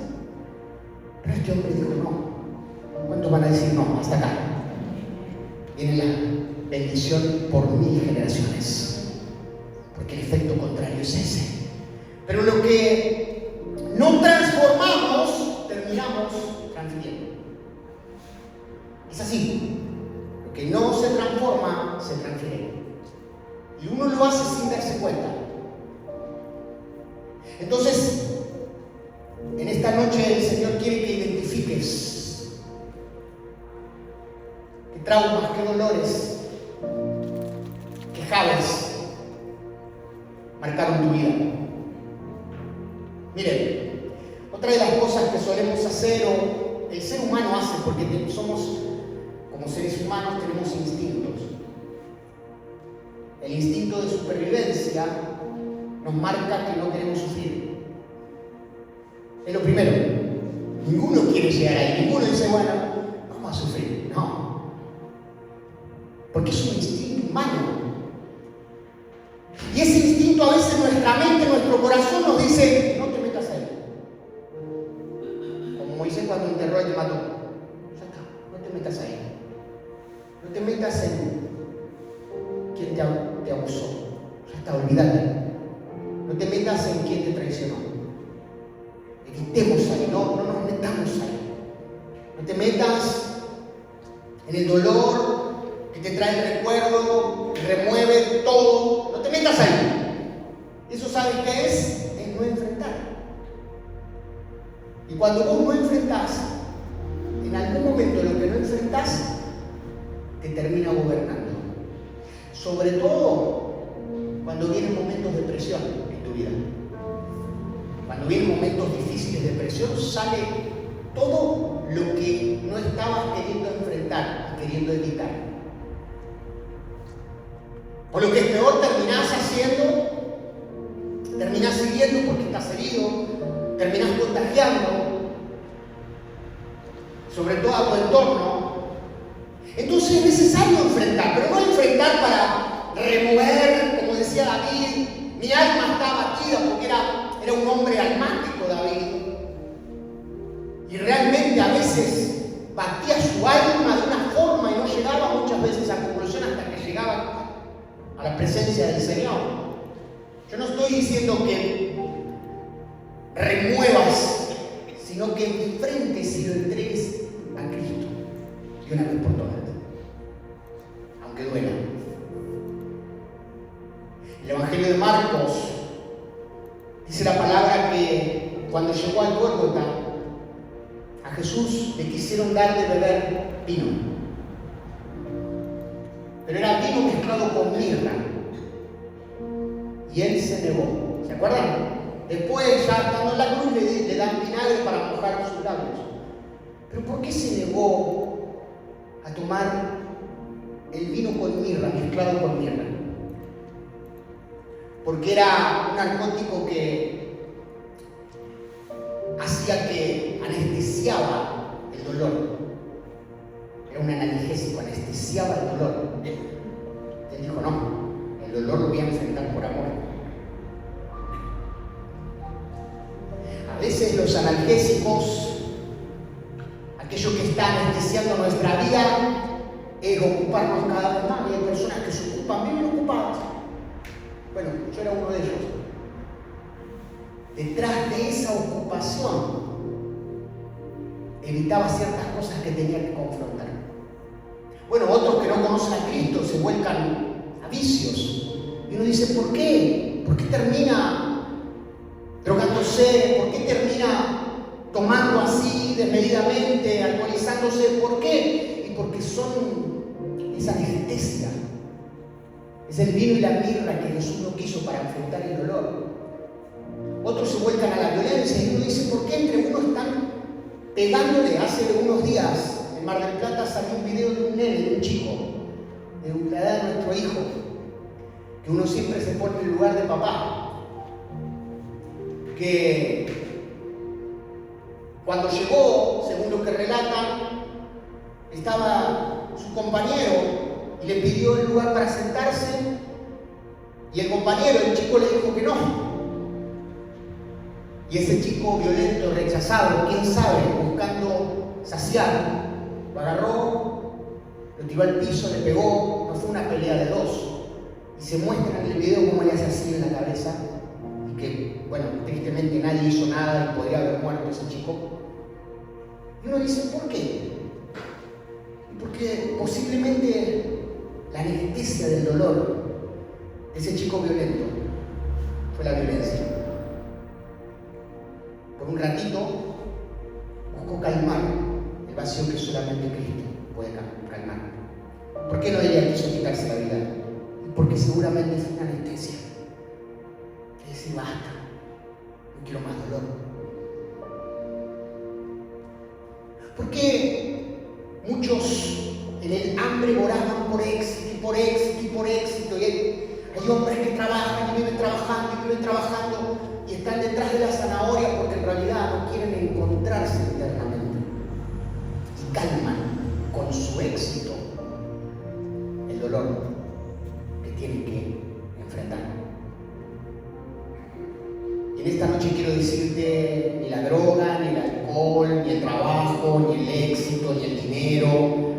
Pero este hombre dijo: no. ¿Cuántos van a decir no? Hasta acá. Viene la bendición por 1000 generaciones, porque el efecto contrario es ese. Pero lo que no transformamos, terminamos transfiriendo. Es así. Lo que no se transforma, se transfiere. Y uno lo hace sin darse cuenta. Entonces, en esta noche el Señor quiere que identifiques traumas, qué dolores, qué Jabes marcaron tu vida. Miren, otra de las cosas que solemos hacer o el ser humano hace, porque somos como seres humanos, tenemos instintos. El instinto de supervivencia nos marca que no queremos sufrir. Es lo primero. Ninguno quiere llegar ahí. Ninguno dice, bueno, vamos a sufrir. No. Porque es un instinto humano. Y ese instinto a veces nuestra mente, nuestro corazón nos dice, no te metas ahí. Como Moisés cuando enterró y te mató. Ya está, no te metas ahí. No te metas en quien te abusó. Ya está, olvídate. No te metas en quien te traicionó. Evitemos ahí, no nos metamos ahí. No te metas en el dolor que te trae el recuerdo, que remueve todo. No te metas ahí. ¿Eso sabes qué es? Es no enfrentar. Y cuando vos no enfrentás, en algún momento lo que no enfrentás te termina gobernando. Sobre todo cuando vienen momentos de presión en tu vida. Cuando vienen momentos difíciles de presión, sale todo lo que no estabas queriendo enfrentar y queriendo evitar. O lo que es peor, terminás siguiendo porque estás herido, terminás contagiando, sobre todo a tu entorno. Entonces es necesario enfrentar, pero no enfrentar para remover, como decía David, mi alma está abatida porque era un hombre almático David. Y realmente a veces batía su alma de una forma y no llegaba muchas veces a conclusión hasta que llegaba a la presencia del Señor. Yo no estoy diciendo que remuevas, sino que enfrentes y lo entregues a Cristo de una vez por todas, aunque duela. El Evangelio de Marcos dice la palabra que cuando llegó al Gólgota, a Jesús le quisieron dar de beber vino. Pero era vino mezclado con mirra. Y él se negó. ¿Se acuerdan? Después, ya estando en la cruz, le dan vinagre para mojar sus labios. ¿Pero por qué se negó a tomar el vino con mirra, mezclado con mirra? Porque era un narcótico que hacía que anestesiaba el dolor. Era un analgésico, anestesiaba el dolor. Él dijo, no, el dolor lo voy a enfrentar por amor. A veces los analgésicos, aquello que está anestesiando nuestra vida, es ocuparnos cada vez más. Y hay personas que se ocupan, viven ocupadas. Bueno, yo era uno de ellos. Detrás de esa ocupación, evitaba ciertas cosas que tenía que confrontar. Bueno, otros que no conocen a Cristo se vuelcan a vicios. Y uno dice, ¿por qué? ¿Por qué termina drogándose? ¿Por qué termina tomando así desmedidamente, alcoholizándose? ¿Por qué? Y porque son esa anestesia. Es el vino y la mirra que Jesús no quiso para enfrentar el dolor. Otros se vuelcan a la violencia y uno dice, ¿por qué entre unos están pegándole? Hace unos días en Mar del Plata salió un video de un nene, de un chico, de la edad de nuestro hijo, que uno siempre se pone en el lugar de papá, que cuando llegó, según lo que relatan, estaba su compañero y le pidió el lugar para sentarse y el compañero, el chico, le dijo que no. Y ese chico violento, rechazado, quién sabe, buscando saciar, lo agarró, lo tiró al piso, le pegó. No fue una pelea de dos. Y se muestra en el video cómo le hace así en la cabeza y que, bueno, tristemente nadie hizo nada y podría haber muerto ese chico. Y uno dice, ¿por qué? Porque posiblemente la anestesia del dolor de ese chico violento fue la violencia. Por un ratito buscó calmar el vacío que solamente Cristo puede calmar. ¿Por qué no ella quiso quitarse la vida? Porque seguramente fue una anestesia. Es decir, basta, no quiero más dolor. ¿Por qué muchos en el hambre moraban por éxito y por éxito y por éxito? Y hay hombres que trabajan y viven trabajando y viven trabajando y están detrás de la zanahoria porque en realidad no quieren encontrarse internamente. Y calman con su éxito el dolor que tienen que enfrentar. Y en esta noche quiero decirte, ni la droga, ni el alcohol, ni el trabajo, ni el éxito, ni el dinero,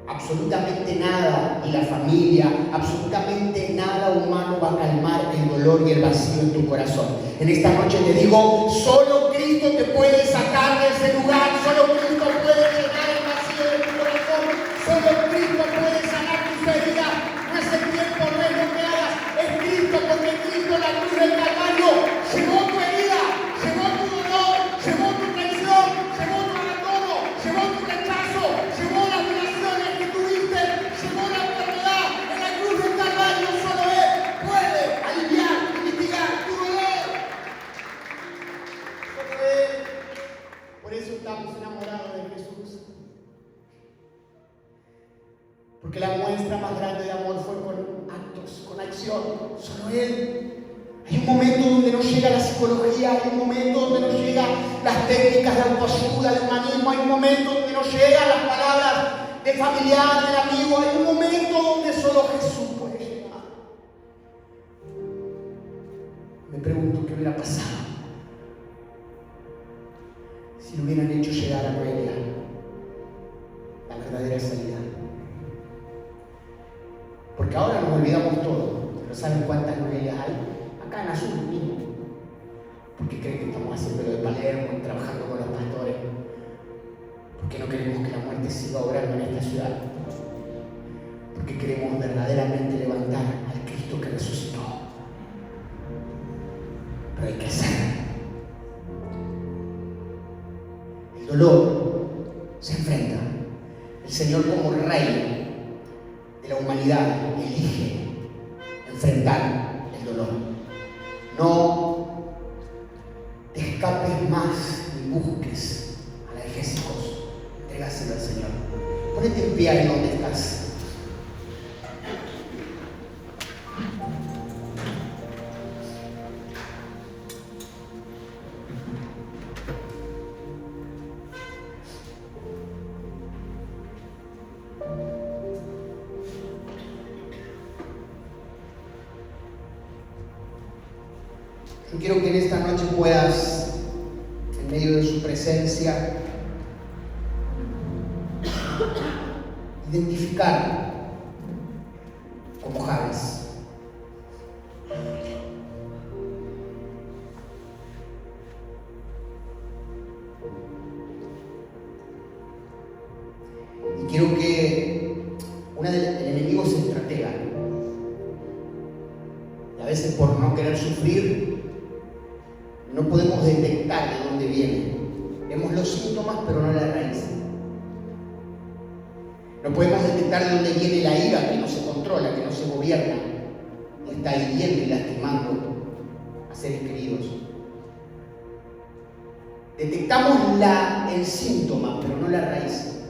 absolutamente nada, ni la familia, absolutamente nada humano va a calmar el dolor y el vacío en tu corazón. En esta noche te digo, solo Cristo te puede sacar de ese lugar, solo Cristo puede llenar el vacío de tu corazón, solo Cristo puede sanar tus heridas. No es el tiempo, no es lo que hagas, es Cristo, porque Cristo en la cruz del Calvario llevó tu herida, llevó tu dolor, llevó tu traición, llevó tu abandono, llevó tu rechazo, llevó las relaciones que tuviste, llevó la enfermedad. En la cruz del Calvario solo Él puede aliviar y mitigar tu dolor. Solo Él. Por eso estamos enamorados de Jesús. Porque la muestra más grande de amor fue con actos, con acción. Solo Él. Hay un momento donde no llega la psicología, hay un momento donde no llegan las técnicas de autoayuda, de humanismo, hay un momento donde no llegan las palabras del familiar, del amigo, hay un momento donde solo Jesús puede llegar. Me pregunto qué hubiera pasado si le hubieran hecho llegar a Noelia la verdadera salida. Porque ahora nos olvidamos todo, pero ¿saben cuántas Noelias hay? Acá en Azul mismo. Porque creen que estamos haciendo lo de Palermo y trabajando con los pastores. Porque no queremos que la muerte siga obrando en esta ciudad. Porque queremos verdaderamente levantar al Cristo que resucitó. Pero hay que hacerlo. El dolor se enfrenta. El Señor como Rey de la humanidad elige enfrentar el dolor. No te escapes más ni busques analgésicos. Entrégaselo al Señor. Ponete en pie ahí donde estás. Yo quiero que en esta noche puedas, en medio de su presencia, identificar como Jabes. Y quiero que el enemigo se estratega. Y a veces por no querer sufrir, no podemos detectar de dónde viene. Vemos los síntomas, pero no la raíz. No podemos detectar de dónde viene la ira que no se controla, que no se gobierna, y está hiriendo y lastimando a seres queridos. Detectamos el síntoma, pero no la raíz.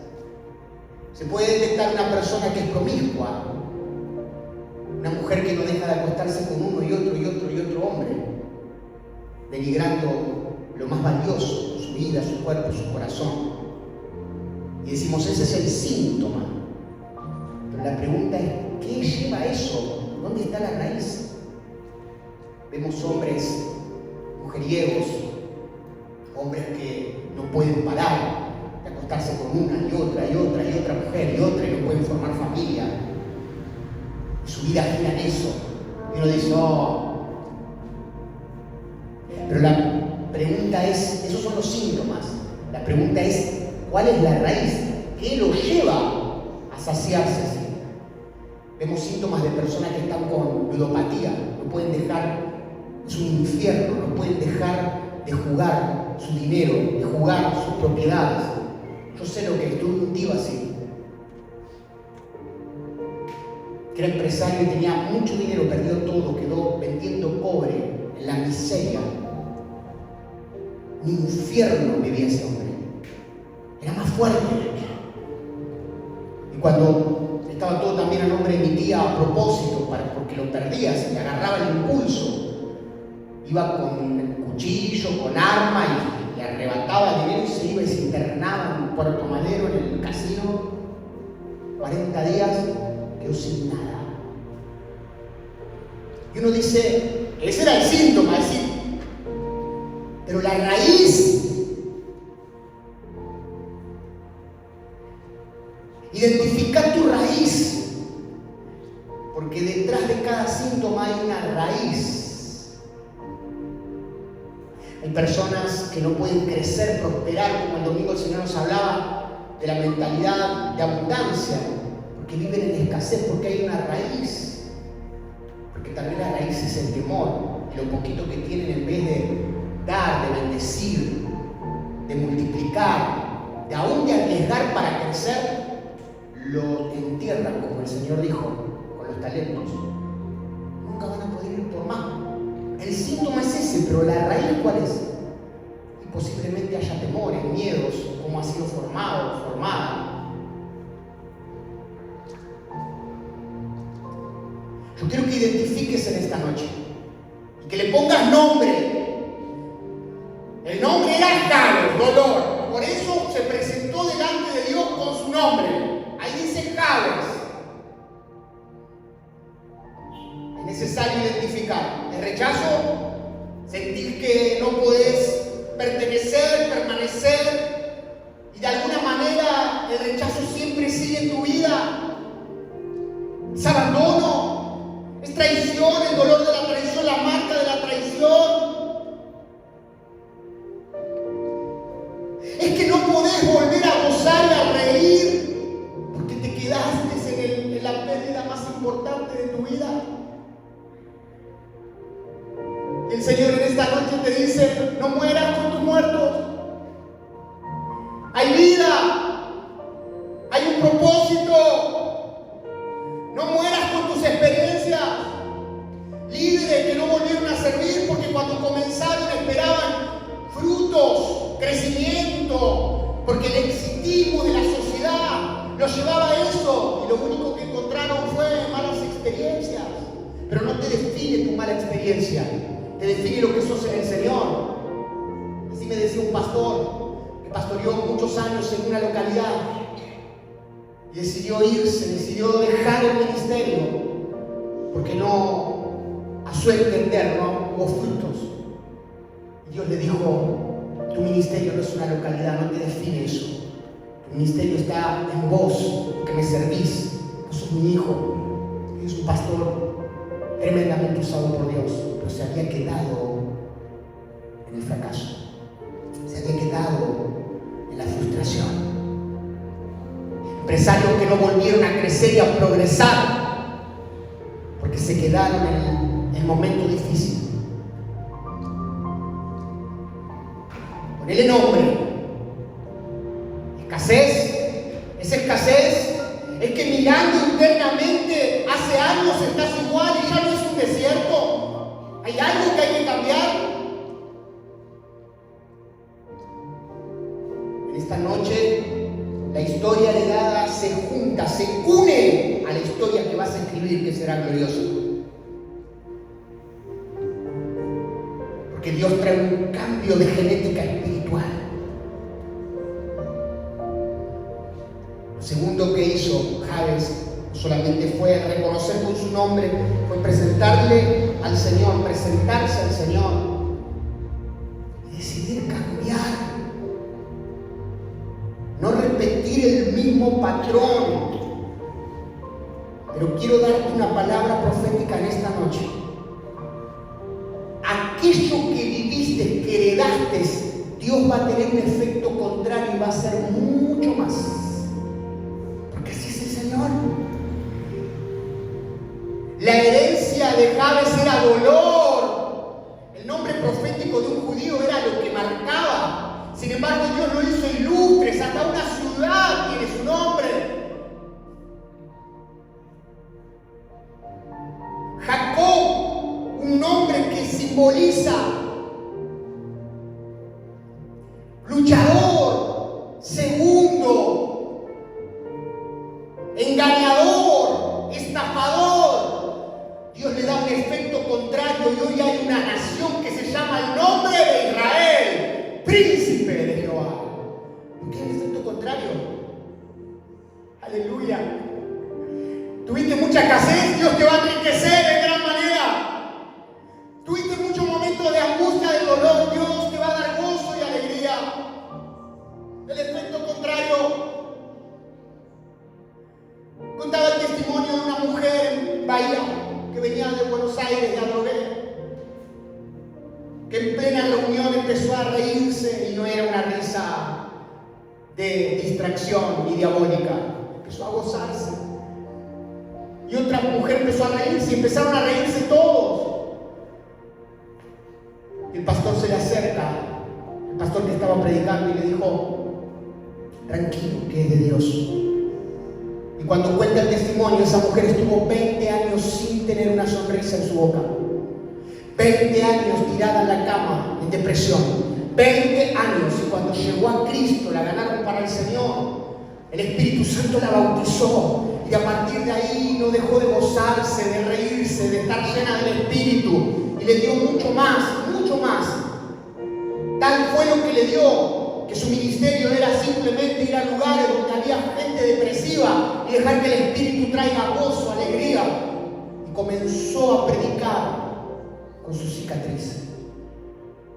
Se puede detectar una persona que es promiscua, una mujer que no deja de acostarse con uno y otro y otro y otro hombre, denigrando lo más valioso, su vida, su cuerpo, su corazón. Y decimos, ese es el síntoma. Pero la pregunta es, ¿qué lleva a eso? ¿Dónde está la raíz? Vemos hombres mujeriegos, hombres que no pueden parar de acostarse con una y otra y otra y otra mujer y otra y no pueden formar familia. Y su vida gira en eso. Y uno dice, oh. Pero la pregunta es, esos son los síntomas. La pregunta es, ¿cuál es la raíz? ¿Qué lo lleva a saciarse así? Vemos síntomas de personas que están con ludopatía, no pueden dejar, es un infierno, no pueden dejar de jugar su dinero, de jugar sus propiedades. Yo sé lo que es, tuve un tío así. que era empresario y tenía mucho dinero, perdió todo, quedó vendiendo cobre en la miseria. Un infierno vivía ese hombre. Era más fuerte. Y cuando estaba todo también a nombre de mi tía a propósito, porque lo perdía, se le agarraba el impulso, iba con cuchillo, con arma y le arrebataba el dinero y se iba y se internaba en Puerto Madero, en el casino. 40 días quedó sin nada. Y uno dice, ese era el síntoma, es decir, pero la raíz, identifica tu raíz, porque detrás de cada síntoma hay una raíz. Hay personas que no pueden crecer, prosperar, como el domingo el Señor nos hablaba de la mentalidad de abundancia, porque viven en escasez, porque hay una raíz. Porque también la raíz es el temor, y lo poquito que tienen, en vez de dar, de bendecir, de multiplicar, de aún de arriesgar para crecer, lo entierran, como el Señor dijo, con los talentos. Nunca van a poder ir por más. El síntoma es ese, pero la raíz, ¿cuál es? Y posiblemente haya temores, miedos, cómo ha sido formado, formada. Yo quiero que identifiques en esta noche y que le pongas nombre. El nombre era Jabes, dolor. Por eso se presentó delante de Dios con su nombre. Ahí dice Jabes. Es necesario identificar el rechazo, sentir que no podés pertenecer, permanecer, y de alguna manera el rechazo siempre sigue en tu vida. Es abandono. Es traición, el dolor de la traición, la marca de la traición. Es que no podés volver a gozar y a reír porque te quedaste en la pérdida más importante de tu vida. Y el Señor en esta noche te dice, no mueras con tus muertos. Hay vida, hay un propósito. No mueras con tus experiencias. Líderes que no volvieron a servir porque cuando comenzaron esperaban frutos, crecimiento, porque el exitismo de la sociedad los llevaba a eso, y lo único que encontraron fue malas experiencias. Pero no te define tu mala experiencia, te define lo que sos en el Señor. Así me decía un pastor que pastoreó muchos años en una localidad y decidió irse, decidió dejar el ministerio porque a su entender no hubo frutos. Y Dios le dijo, tu ministerio no es una localidad, no te define eso. Tu ministerio está en vos, que me servís. Vos sos mi hijo. Es un pastor tremendamente usado por Dios, pero se había quedado en el fracaso. Se había quedado en la frustración. Empresarios que no volvieron a crecer y a progresar porque se quedaron en el momento difícil. Ponele nombre. Escasez. Esa escasez es que mirando internamente hace años estás igual y ya no es un desierto. Hay algo que hay que cambiar. En esta noche la historia heredada se junta, se une a la historia que vas a escribir, que será gloriosa. Porque Dios trae un cambio de genética espiritual. Lo segundo que hizo Jabes solamente fue reconocer con su nombre, fue presentarle al Señor, presentarse al Señor y decidir cambiar. No repetir el mismo patrón. Pero quiero darte una palabra profética en esta noche. Aquello que viviste, que heredaste, Dios va a tener un efecto contrario y va a ser mucho más. Porque así es el Señor. La herencia de Jabes era dolor. El nombre profético de un judío era lo que marcaba. Sin embargo, Dios lo hizo ilustres, hasta una ciudad tiene su nombre. contrario. Aleluya. Tuviste mucha escasez, Dios te va a enriquecer de gran manera. Tuviste muchos momentos de angustia, de dolor, Dios te va a dar gozo y alegría. El efecto contrario. Contaba el testimonio de una mujer en Bahía que venía de Buenos Aires, de Adrogué, que en plena reunión empezó a reírse y no era una risa de distracción ni diabólica, empezó a gozarse. Y otra mujer empezó a reírse y empezaron a reírse todos. Y el pastor se le acerca, el pastor que estaba predicando, y le dijo: tranquilo, que es de Dios. Y cuando cuenta el testimonio, esa mujer estuvo 20 años sin tener una sonrisa en su boca. 20 años tirada en la cama, en depresión. 20 años. Y cuando llegó a Cristo, la ganaron para el Señor. El Espíritu Santo la bautizó. Y a partir de ahí no dejó de gozarse, de reírse, de estar llena del Espíritu. Y le dio mucho más, mucho más. Tal fue lo que le dio, que su ministerio era simplemente ir a lugares donde había gente depresiva y dejar que el Espíritu traiga gozo, alegría. Y comenzó a predicar con sus cicatrices,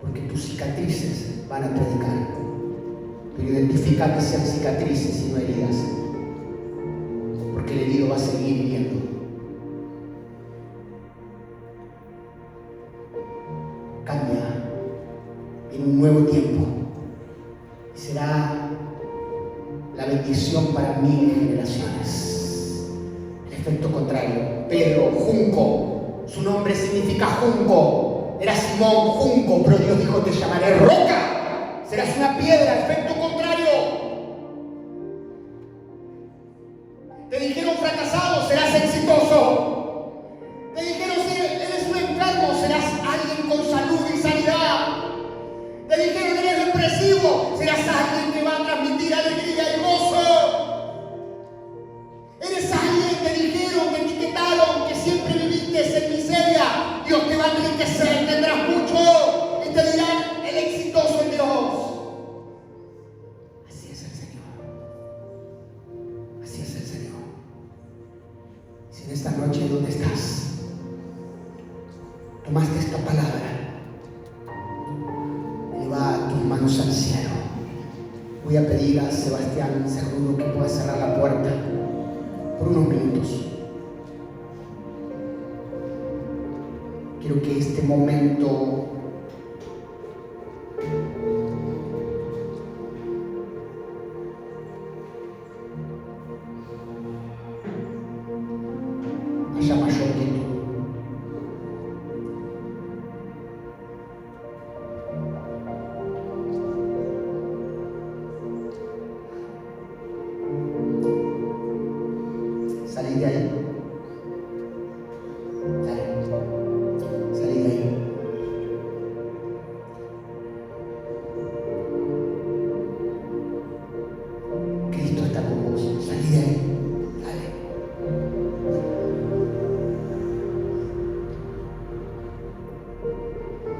porque tus cicatrices van a predicar. Pero identifica que sean cicatrices y no heridas, porque el herido va a seguir hiriendo. Cambia en un nuevo tiempo y será la bendición para 1000 generaciones. El efecto contrario. Pedro, junco, su nombre significa junco, era Simón junco, pero Dios dijo: te llamaré roca, serás una piedra. Efecto contrario. Te dijeron fracasado, serás exitoso. Te dijeron eres un enfermo, serás alguien con salud y sanidad. Te dijeron eres depresivo, serás alguien que va a transmitir alegría y gozo. Eres alguien, te dijeron, te etiquetaron, que siempre viviste en miseria. Dios te va a enriquecer, tendrás mucho y te dirán: el exitoso en Dios. Así es el Señor. Así es el Señor. Si en esta noche, ¿dónde estás? Tomaste esta palabra, eleva tus manos al cielo. Voy a pedir a Sebastián Cerrudo que pueda cerrar la puerta por unos minutos. Quiero que este momento haya mayor quietud. Salí de ahí. Salí de ahí. Cristo está con vos. Salí de ahí. Dale.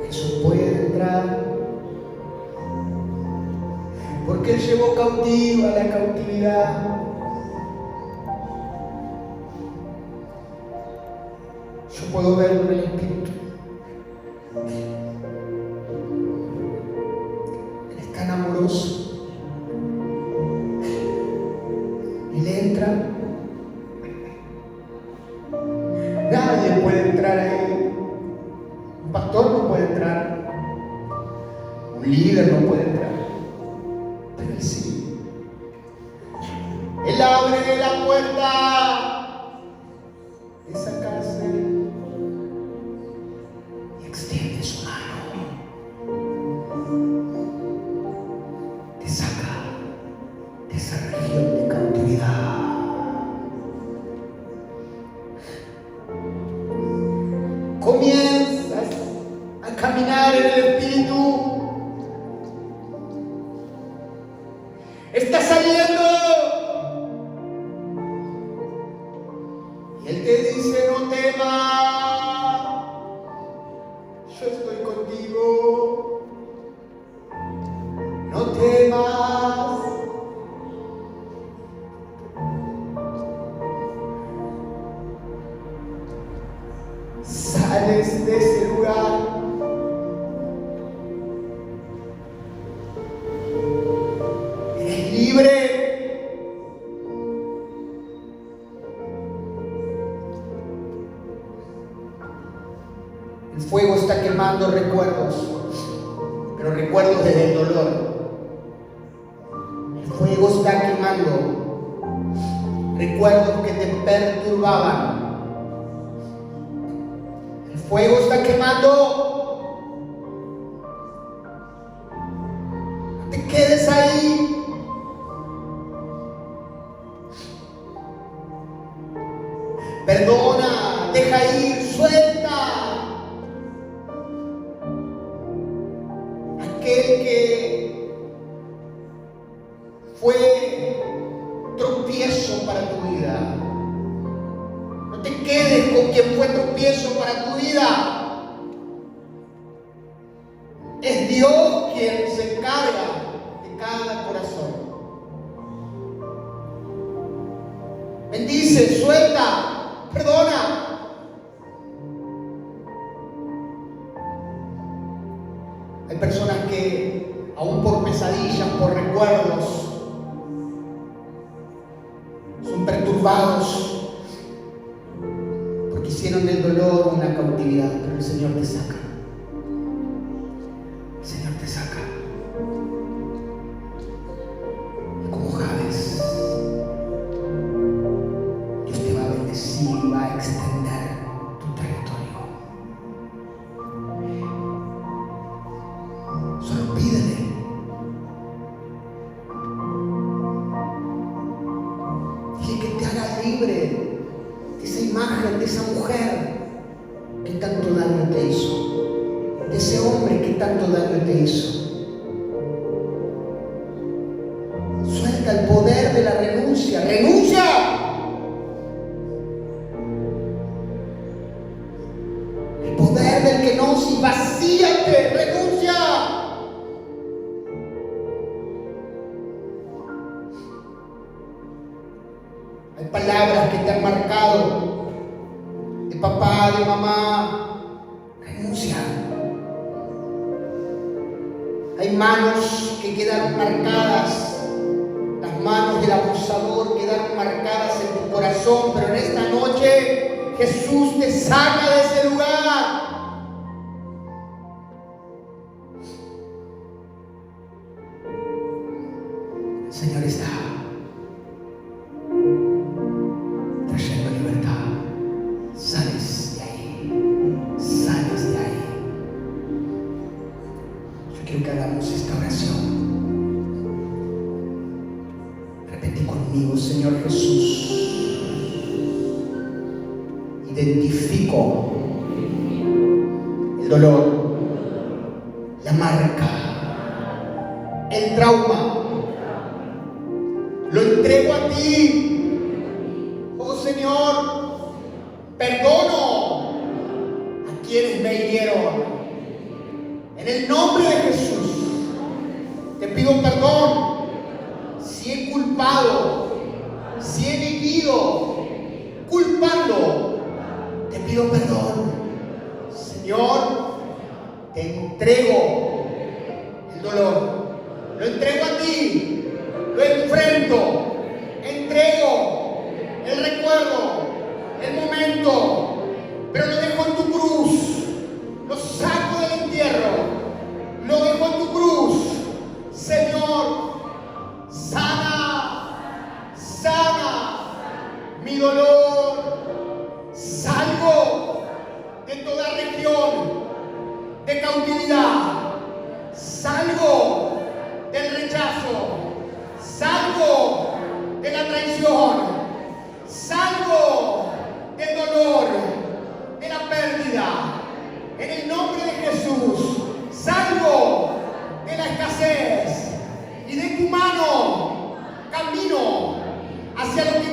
Jesús puede entrar, porque Él llevó cautiva la cautividad. Yo puedo verlo en el Espíritu. Él es tan amoroso. Él entra. Nadie puede entrar ahí. Un pastor no puede entrar. Un líder no puede entrar. Pero Él sí. Él abre la puerta de esa cárcel y extiende su mano. Te saca de esa región de cautividad. Comienzas a caminar en el Espíritu. Estás saliendo. Y Él te dice: no temas, yo estoy contigo. No temas, libre. El fuego está quemando recuerdos, pero recuerdos desde el dolor. El fuego está quemando recuerdos que te perturbaban. El fuego está quemando. No te quedes ahí. Perdona, deja ir, suelta. Aquel que fue tropiezo para tu vida. No te quedes con quien fue tropiezo para tu vida. Es Dios quien se encarga de cada corazón. Bendice, suelta, perdona. Hay personas que, aún por pesadillas, por recuerdos, son perturbados porque hicieron del dolor una cautividad, pero el Señor te saca. El Señor te saca. Como Jabes, Dios te va a bendecir y va a extender tu territorio. Solo pídele. Dile que te haga libre de esa imagen, de esa mujer que tanto daño te hizo, de ese hombre que tanto daño te hizo. Suelta el poder de la renuncia. ¡Renuncia! El poder del que no, si vacíate, renuncia. Hay palabras que te han marcado, de papá, de mamá. Renuncia. Hay manos que quedaron marcadas. Las manos del abusador quedaron marcadas en tu corazón, pero en esta noche Jesús te saca de ese lugar. El Señor está trayendo libertad. Sales de ahí. Sales de ahí. Yo quiero que hagamos esta oración. Repite conmigo: Señor Jesús, identifico el dolor, la marca, el trauma. Lo entrego a ti. Oh Señor, perdono a quienes me hirieron. En el nombre de Jesús te pido perdón si he culpado, si he vivido culpando. Te pido perdón. Señor, te entrego el dolor. Lo entrego a ti. Lo enfrento. Entrego el recuerdo, el momento, pero lo dejo en tu cruz. Lo saco del entierro. Lo dejo en tu cruz. Señor, sana, sana mi dolor. Salgo de toda región de cautividad. Salgo del rechazo. Salgo de la traición. Salgo del dolor, de la pérdida. En el nombre de Jesús, salgo de la escasez. Y de tu mano camino hacia lo que